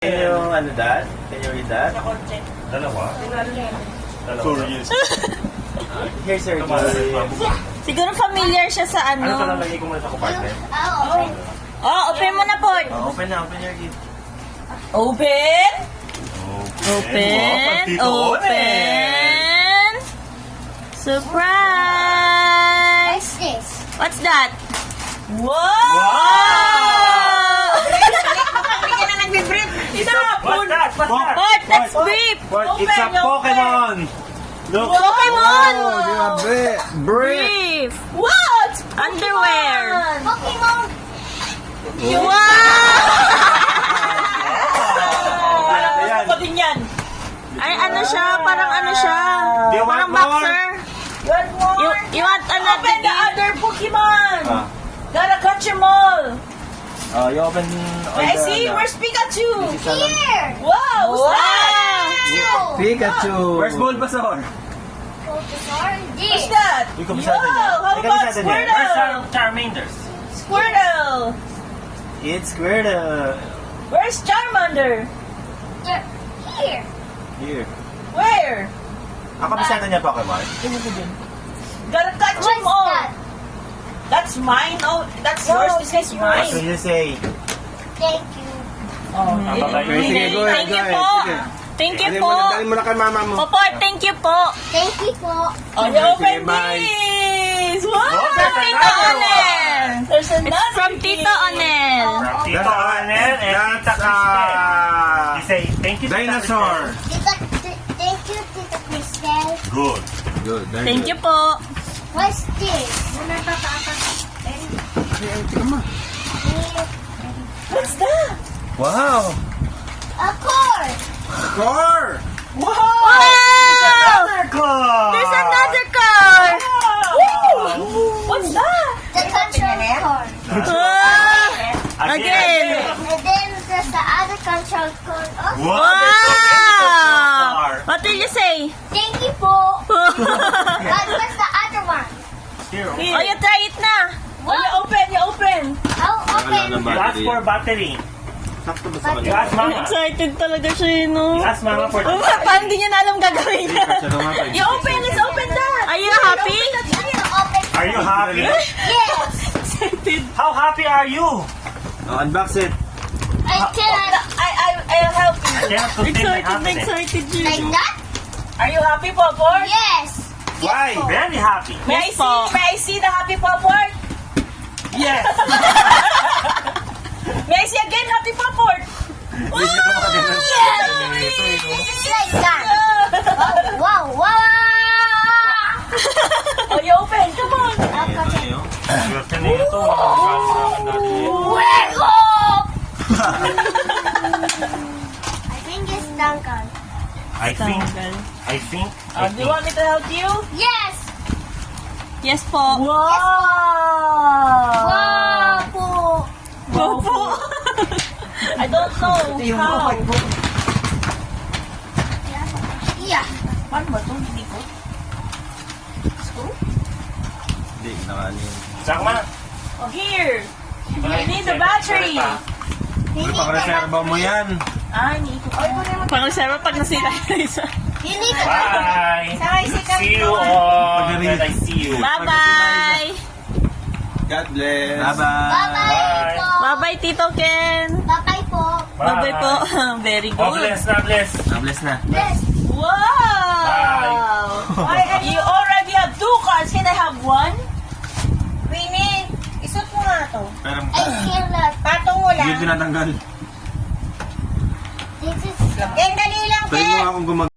Can you, ano that? Can you read that? Dalawa. Curious. Here's your Siguro familiar siya sa Ano ano. lalagay ko muna sa compartment? Oh, open mo na po. Open na, open your gift. Open. Wow, Open. Tito Ones. Open. Surprise. What's this? What's that? Wow! Hindi ka na nagbe-brief. What's that? What's that? Port, let's brief. It's a Pokemon! Look! Pokemon! Brief! Brief. What? Underwear. Pokemon! Wow! Ayan. Ako din yan. Ay, ano siya? Parang ano siya? Do you Parang want more? boxer. One more. You want another Open the gift? other Pokemon. Ah. Gotta catch them all. You open all I the... see. Where's Pikachu? Here! Wow. Wow! Pikachu! Where's Bulbasaur? Bulbasaur? What's This. that? Yung Yo, kabisado niya. how Yung about kabisado niya. Where's Squirtle? Charmanders? Squirtle. It's Squirtle. Where's Charmander? Here. Here. Here. Where? Ang kabisado niya Pokemon. Gotta catch What's them all. that? That's mine. Oh, that's yours. This is What mine. will you say? Thank you. Thank you po. Thank you po. Dali mo na kay mama mo. Popor, thank you po. Thank you po. Oh, you open bye. this. Wow. From Tito Onel. There's It's another from Tito Onel. From Tito Onel and Tita Cristel. You say, thank you, Tita Dinosaur. Thank you, Tita Cristel. Cristel. Good. Good. Thank you po. What's this? What's that? Wow! A cord. Core. Wow. Wow! Club. There's another car. What's that? The control cord. Wow! Again. And then there's the other control cord. Oh, Wow! What did you say? thank you po. But where's the other one? Here. Oh, you try it na. Oh, you open. You open. I'll open. You ask for battery. Sakto ba sa You kanya? ask mama. Excited talaga siya, no? You ask mama for the Parang hindi niya na alam gagawin niya. You open. Let's open that. Are you happy? Open. Are you happy? Yes. How happy are you? Unbox it. I can. I'll help you. I cannot contain my Excited, happiness. excited, Like Juju. that? Are you happy, Popor? Yes. Why? Very happy. May I Yes see? po. May I see the happy Popor? Yes. May I see again happy Popor? Yes. Like that. Wow. Wow. Oh, you open. Come on. Swerte na ito. Magkakaroon namin dati. Wake up! I think it's Duncan. I think. Do you want me to help you? Yes. Yes po. Wow. Wow po. Opo. I don't know how. Yeah. Paano ba ito? Hindi ko. Hindi, nakaano yun. Saan ka? Oh, here. You need the battery. Uy, pang-reserva mo yan. Hindi ko. Pang-reserva pag nasira yung isa. You need to. Bye. Sakay si See you all when I see you. Bye-bye. God bless. Bye-bye! Bye-bye po. Bye-bye, Tito Ken. Bye-bye po. Bye-bye po. Very God good. bless, God bless. Bless na. Yes. Wow. You already have 2 cards. Can I have 1? Winnie, isot mo nga to. Pero, I feel that Patong mo lang. Hindi tinatanggal. this is Yan, dali lang, Tayo Ken. mo akong gumag...